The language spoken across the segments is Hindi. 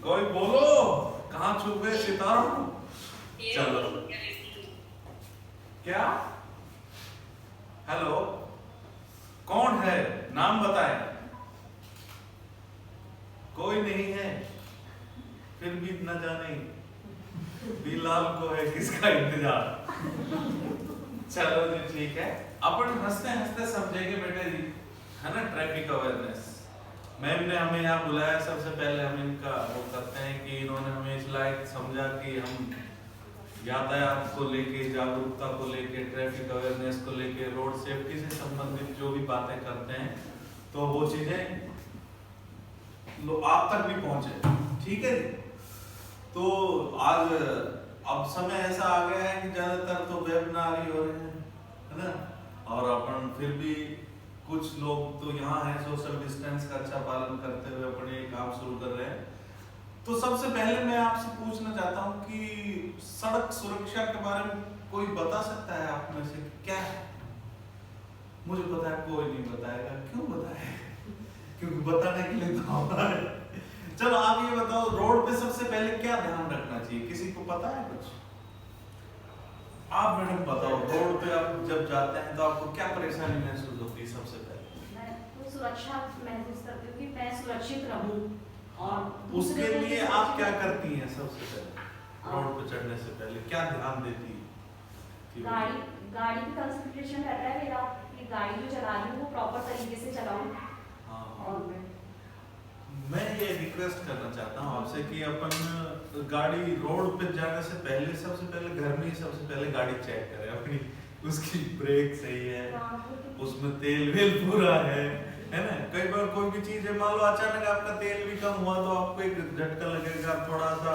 कोई बोलो, कहाँ छुप गए सितारों? चलो, क्या? हेलो, कौन है? नाम बताए। कोई नहीं है, फिर भी न जाने बिलाल को है किसका इंतजार। चलो जी ठीक है, अपन हंसते हंसते समझेंगे बेटे जी, है ना। ट्रैफिक अवेयरनेस मैम ने हमें यहाँ बुलाया, सबसे पहले हम इनका वो करते हैं कि इन्होंने हमें इस लायक समझा कि हम यातायात को लेके, जागरूकता को लेके, ट्रैफिक अवेयरनेस को लेके, रोड सेफ्टी से संबंधित जो भी बातें करते हैं तो वो चीजें आप तक भी पहुंचे, ठीक है। तो आज अब समय ऐसा आ गया है कि ज्यादातर तो वेबिनार ही हो रहे हैं, है ना। और अपन फिर भी कुछ लोग तो यहाँ हैं सोशल डिस्टेंस का अच्छा पालन करते हुए अपने काम शुरू कर रहे हैं। तो सबसे पहले मैं आपसे पूछना चाहता हूँ कि सड़क सुरक्षा के बारे में कोई बता सकता है आप में से क्या है? मुझे पता है कोई नहीं बताएगा, क्यों बताए? क्योंकि बताने के लिए तो हमारा है। चलो आप ये बताओ, रोड पे सबसे पहले क्या ध्यान रखना चाहिए, किसी को पता है कुछ? आप मैडम बताओ, रोड पे आप जब जाते हैं तो आपको क्या परेशानी महसूस होती है सबसे पहले? मैं तो सुरक्षा महसूस करती हूँ कि मैं सुरक्षित रहूँ। और उसके लिए आप क्या करती हैं सबसे पहले? रोड पे चढ़ने से पहले क्या ध्यान देती है? गाड़ी की कंसंट्रेशन रहता है मेरा कि गाड़ी जो चला रही हूँ वो प्रॉपर तरीके से चलाऊँ। हाँ, और मैं ये रिक्वेस्ट करना चाहता हूँ आपसे कि अपन गाड़ी रोड पे जाने से पहले सबसे पहले घर में ही सबसे पहले गाड़ी चेक करें अपनी, उसकी ब्रेक सही है, उसमें तेल वेल पूरा है ना। कई बार कोई भी चीज है, मान लो अचानक आपका तेल भी कम हुआ तो आपको एक झटका लगेगा, थोड़ा सा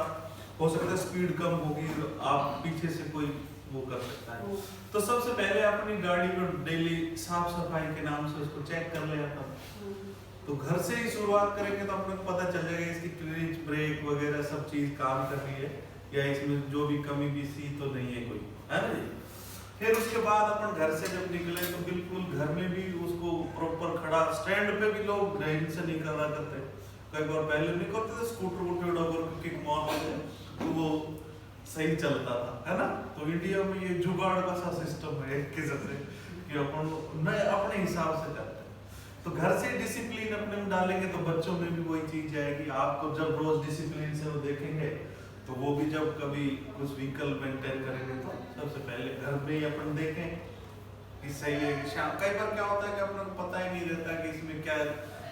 हो सकता है स्पीड कम होगी, आप पीछे से कोई वो कर सकता है। तो सबसे पहले अपनी गाड़ी को डेली साफ सफाई के नाम से उसको चेक कर ले आता। तो घर से ही शुरुआत करेंगे तो अपने को पता चल जाएगा इसकी क्लच, ब्रेक वगैरह सब चीज काम कर रही है या इसमें जो भी कमी बीसी तो नहीं है कोई, है ना जी। फिर उसके बाद अपन घर से जब निकले तो बिल्कुल घर में भी उसको प्रॉपर खड़ा, स्टैंड पे भी लोग ढंग से नहीं करा करते, कई बार पहले नहीं करते थे, स्कूटर वूटर और किक मार तो वो सही चलता था, है ना। तो इंडिया में ये जुगाड़ का सा सिस्टम है एक किस्म से कि अपन नए अपने हिसाब से करते हैं। तो घर से डिसिप्लिन अपने में डालेंगे तो बच्चों में भी वही चीज आएगी। आपको जब रोज डिसिप्लिन से वो देखेंगे तो वो भी जब कभी कुछ व्हीकल मेंटेन करेंगे तो सबसे पहले घर में ही अपन देखें कि सही है कि शाम। कई बार क्या होता है कि अपने को पता ही नहीं रहता कि इसमें क्या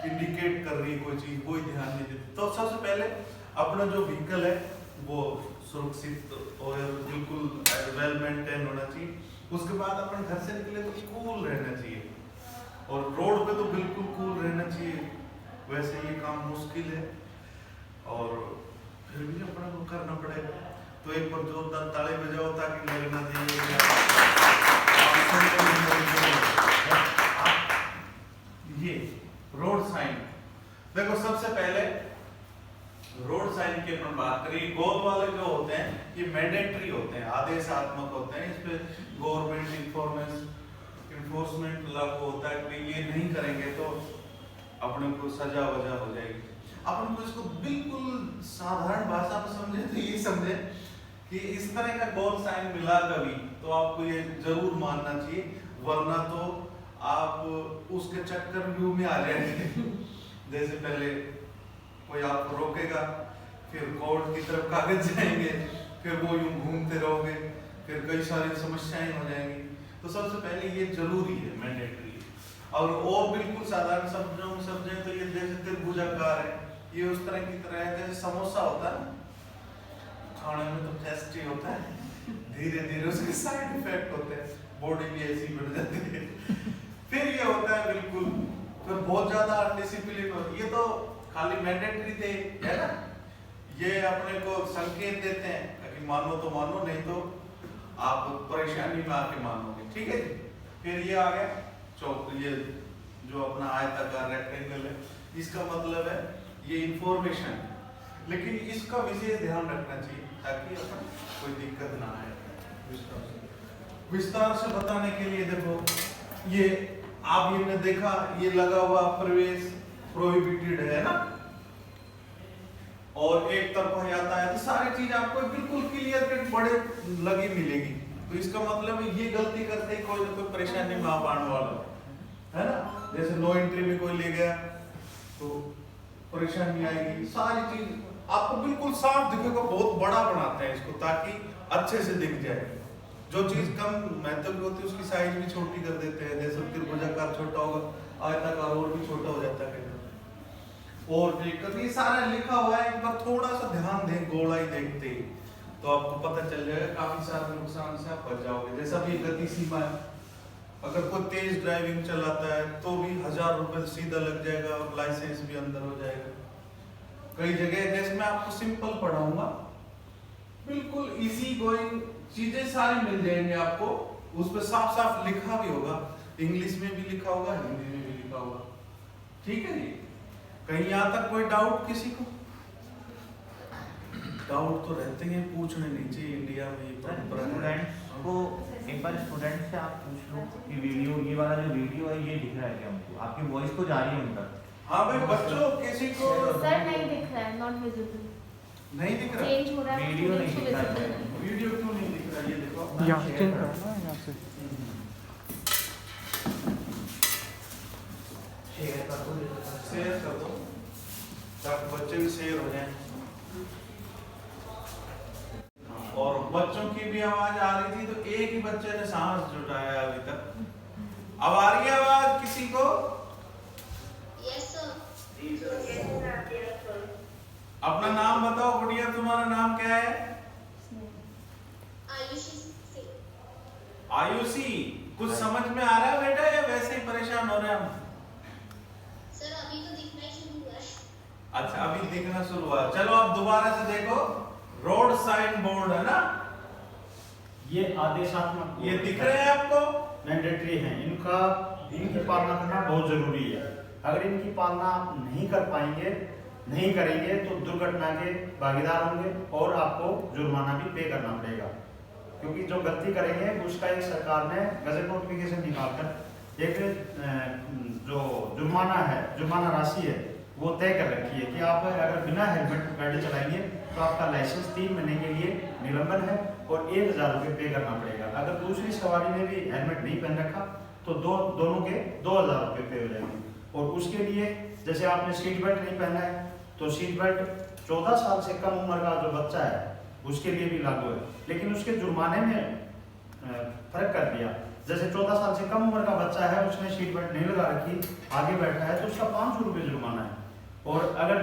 इंडिकेट कर रही है कोई चीज, कोई ध्यान नहीं देती। तो सबसे पहले अपना जो व्हीकल है वो सुरक्षित और बिल्कुल वेल मेंटेन होना चाहिए। उसके बाद अपन घर से निकले तो कूल रहना चाहिए और रोड पे तो बिल्कुल कूल रहना चाहिए। वैसे ये काम मुश्किल है और फिर भी अपना को करना पड़ेगा। तो एक बार जोरदार ताली बजाओ ताकि मेरे ना ये रोड साइन देखो। सबसे पहले रोड साइन की अपन बात करें, गोल वाले जो होते हैं ये मैंडेटरी होते हैं, आदेशात्मक होते हैं। इस पे गवर्नमेंट इन्फोर्समेंट लागू होता है कि ये नहीं करेंगे तो अपने को सजा वजा हो जाएगी। अपन को इसको बिल्कुल साधारण भाषा में समझे तो ये समझे कि इस तरह का गोल साइन मिला कभी तो आपको ये जरूर मानना चाहिए, वरना तो आप उसके चक्कर व्यू में आ जाएंगे। जैसे पहले कोई आपको रोकेगा, फिर कोर्ट की तरफ कागज जाएंगे, फिर वो यूं घूमते रहोगे, फिर कई सारी समस्याएं हो जाएंगी। तो सबसे पहले ये जरूरी है, मैंडेटरी। और बिल्कुल साधारण शब्दों में समझे तो ये जैसे त्रिभुजाकार है, ये उस तरह की तरह है जैसे समोसा होता है ना, खाने में तो टेस्टी होता है, धीरे धीरे उसके साइड इफेक्ट होते हैं, बॉडी भी ऐसी बढ़ जाती है। फिर ये होता है बिल्कुल, फिर बहुत ज्यादा अनडिसिप्लिन होती है। ये तो खाली मैंडेटरी थे, है ना, ये अपने को संकेत देते हैं कि मानो तो मानो, नहीं तो आप परेशानी में आके मानोगे, ठीक है। फिर ये आ गया चौक, ये जो अपना आयताकार रेक्टेंगल है, इसका मतलब है ये इंफॉर्मेशन, लेकिन इसका विशेष ध्यान रखना चाहिए ताकि अपन कोई दिक्कत ना आए। विस्तार से बताने के लिए देखो, ये आप ये देखा, ये लगा हुआ प्रवेश प्रोहिबिटेड है ना, और एक तरफा यातायात, सारी चीज आपको बिल्कुल क्लियर कट बड़े लगी मिलेगी। तो इसका मतलब ये गलती करते ही कोई ना कोई परेशानी में आप आने वाला है ना। जैसे नो एंट्री में कोई ले गया तो परेशानी आएगी। सारी चीज आपको बिल्कुल साफ दिखेगा, बहुत बड़ा बनाते हैं इसको ताकि अच्छे से दिख जाए। जो चीज कम महत्व की होती है उसकी साइज भी छोटी कर देते हैं। जैसे त्रिभुजाकार छोटा होगा, आयताकार और भी छोटा हो जाता है। और देखकर ये सारा लिखा हुआ है, एक बार थोड़ा सा ध्यान दें, गोलाई देखते ही तो आपको पता चल जाएगा, काफी सारे नुकसान से आप बच जाओगे। जैसा भी गति सीमा है, अगर कोई तेज ड्राइविंग चलाता है तो भी 1000 रुपए सीधा लग जाएगा और लाइसेंस भी अंदर हो जाएगा। कई जगह जैसे मैं आपको सिंपल पढ़ाऊंगा, बिल्कुल इजी गोइंग चीजें सारी मिल जाएंगे आपको। उस पर साफ साफ लिखा भी होगा, इंग्लिश में भी लिखा होगा, हिंदी में भी लिखा होगा। ठीक है जी। कहीं यहाँ तक कोई डाउट किसी को? डाउट तो रहते हैं, पूछने नहीं चाहिए, इंडिया में ये स्टूडेंट्स को एक बार स्टूडेंट से आप पूछ लो कि वीडियो, ये वाला जो वीडियो है ये दिख रहा है क्या उनको? आपकी वॉइस तो जा रही है उन तक? हाँ भाई, बच्चों किसी को सर नहीं दिख रहा है, नॉट विजिबल, नहीं दिख रहा। चेंज हो रहा है, वीडियो नहीं दिख रहा है। वीडियो क्यों नहीं दिख रहा? ये देखो, यहाँ से चेंज करना है, यहाँ से शेयर कर दो ताकि बच्चे भी शेयर हो जाएं। और बच्चों की भी आवाज आ रही थी, तो एक ही बच्चे ने सांस जुटाया अभी तक। अब आ रही है आवाज किसी को? Yes sir. अपना नाम बताओ गुड़िया, तुम्हारा नाम क्या है? आयुषी। कुछ समझ में आ रहा है बेटा या वैसे ही परेशान हो रहे हैं हम? सर अभी तो दिखना ही शुरू हुआ है। अच्छा, अभी दिखना शुरू हुआ। चलो आप दोबारा से देखो, रोड साइन बोर्ड है ना, ये आदेशात्मक, ये दिख रहे हैं आपको? मैंडेटरी हैं, इनकी पालना करना बहुत जरूरी है। अगर इनकी पालना आप नहीं कर पाएंगे, नहीं करेंगे तो दुर्घटना के भागीदार होंगे और आपको जुर्माना भी पे करना पड़ेगा। क्योंकि जो गलती करेंगे उसका एक सरकार ने गजट नोटिफिकेशन निकालकर एक जो जुर्माना है, जुर्माना राशि है वो तय कर रखी है कि आप अगर बिना हेलमेट गाड़ी चलाएंगे तो आपका लाइसेंस 3 महीने के लिए निलंबन है और 1000 रुपये पे करना पड़ेगा। अगर दूसरी सवारी ने भी हेलमेट नहीं पहन रखा तो दोनों के 2000 रुपये पे हो जाएंगे। और उसके लिए जैसे आपने सीट बेल्ट नहीं पहना है तो सीट बेल्ट 14 साल से कम उम्र का जो बच्चा है उसके लिए भी लागू है, लेकिन उसके जुर्माने में फर्क कर दिया। जैसे 14 साल से कम उम्र का बच्चा है, उसने सीट बेल्ट नहीं लगा रखी, आगे बैठा है तो उसका 500 रुपये जुर्माना है। और अगर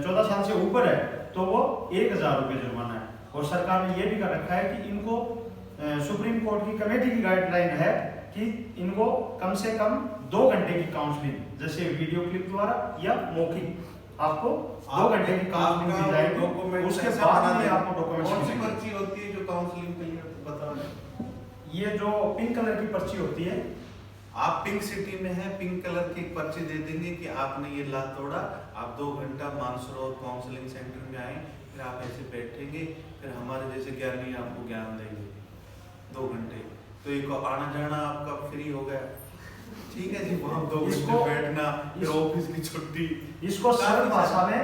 14 साल से ऊपर है तो वो 1000 रुपये जुर्माना है। और सरकार ने ये भी कर रखा है कि इनको सुप्रीम कोर्ट की कमेटी की गाइडलाइन है कि इनको कम से कम 2 घंटे की काउंसलिंग, जैसे वीडियो क्लिप द्वारा या मौखिक, आपको 2 घंटे की काउंसलिंग दी जाएगी। उसके बाद में आपको डॉक्यूमेंट्स कौन सी पर्ची होती है जो काउंसलिंग के लिए बता रहे? ये जो पिंक कलर की पर्ची होती है, आप पिंक सिटी में है, पिंक कलर की पर्ची दे देंगे कि आपने ये ला तोड़ा, आप 2 घंटा मानसरोवर काउंसलिंग सेंटर में आए, फिर आप ऐसे बैठेंगे, फिर हमारे जैसे ज्ञानी आपको ज्ञान देंगे 2 घंटे। तो एक आना जाना आपका फ्री हो गया। ठीक है जी, वहाँ 2 घंटे बैठना, फिर ऑफिस की छुट्टी। इसको सरल भाषा में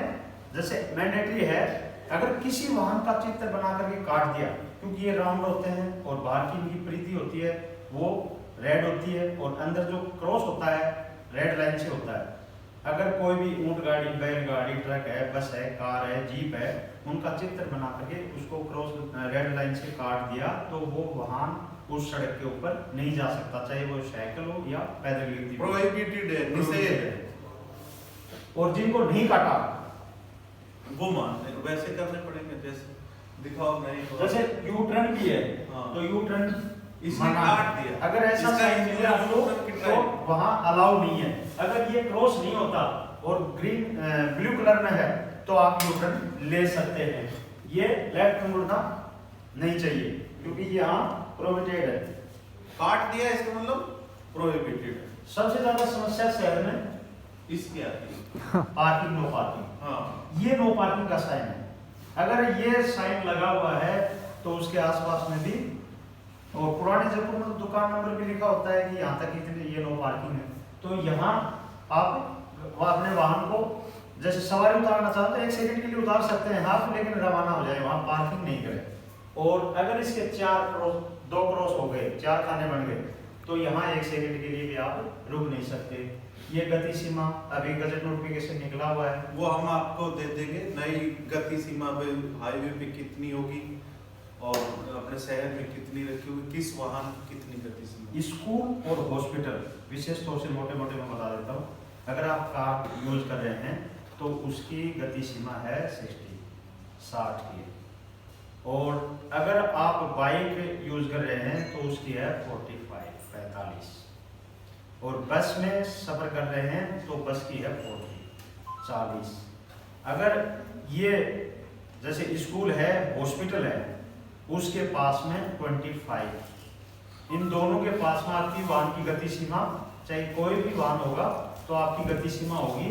जैसे मैंडेटरी है, अगर किसी वाहन का चित्र बना करके काट दिया, क्योंकि ये राउंड होते हैं और बाहर की इनकी परिधि होती है वो रेड होती है और अंदर जो क्रॉस होता है रेड लाइन से होता है। अगर कोई भी ऊंट गाड़ी, बैलगाड़ी, ट्रक है, बस है, कार है, जीप है, उनका चित्र बना करके उसको क्रॉस रेड लाइन से काट दिया तो वो वाहन उस सड़क के ऊपर नहीं जा सकता, चाहे वो साइकिल हो या पैदल व्यक्ति। प्रोहिबिटेड है, निषेध है। और जिनको नहीं काटा वो मानते वैसे करने पड़ेंगे। जैसे दिखाओ, नहीं तो जैसे यू टर्न भी है, हाँ। तो यू टर्न इसने काट दिया। अगर ऐसा इसका साइन इंजीनियर मिला तो वहां अलाउ नहीं है। अगर ये क्रॉस नहीं होता और ग्रीन ब्लू कलर में है तो आप यू टर्न ले सकते हैं। ये लेफ्ट मुड़ना नहीं चाहिए क्योंकि यहाँ प्रोहिबिटेड है। काट दिया इसका मतलब प्रोहिबिटेड है। सबसे ज्यादा समस्या शहर में इसकी आती है पार्किंग, नो पार्किंग। हाँ, ये नो पार्किंग का साइन है। अगर ये साइन लगा हुआ है तो उसके आसपास में भी, और पुराने जयपुर में तो दुकान नंबर भी लिखा होता है कि यहाँ तक इतने ये नो पार्किंग है। तो यहाँ आप अपने वाहन को जैसे सवारी उतारना चाहो तो 1 सेकंड के लिए उतार सकते हैं आप, लेकिन रवाना हो जाए, वहाँ पार्किंग नहीं करें। और अगर इसके 2 क्रॉस हो गए, 4 खाने बन गए, तो यहाँ 1 सेकंड के लिए भी आप रुक नहीं सकते। ये गति सीमा अभी गजट नोटिफिकेशन निकला हुआ है, वो हम आपको दे देंगे। नई गति सीमा पे हाईवे पे कितनी होगी और अपने शहर में कितनी रखी होगी, किस वाहन की कितनी गति सीमा। स्कूल और हॉस्पिटल विशेष तौर से मोटे मोटे मैं बता देता हूँ। अगर आप कार यूज कर रहे हैं तो उसकी गति सीमा है 60 की, और अगर आप बाइक यूज कर रहे हैं तो उसकी है 45। और बस में सफ़र कर रहे हैं तो बस की है 40। अगर ये जैसे स्कूल है, हॉस्पिटल है, उसके पास में 25। इन दोनों के पास में आपकी वाहन की गति सीमा, चाहे कोई भी वाहन होगा, तो आपकी गति सीमा होगी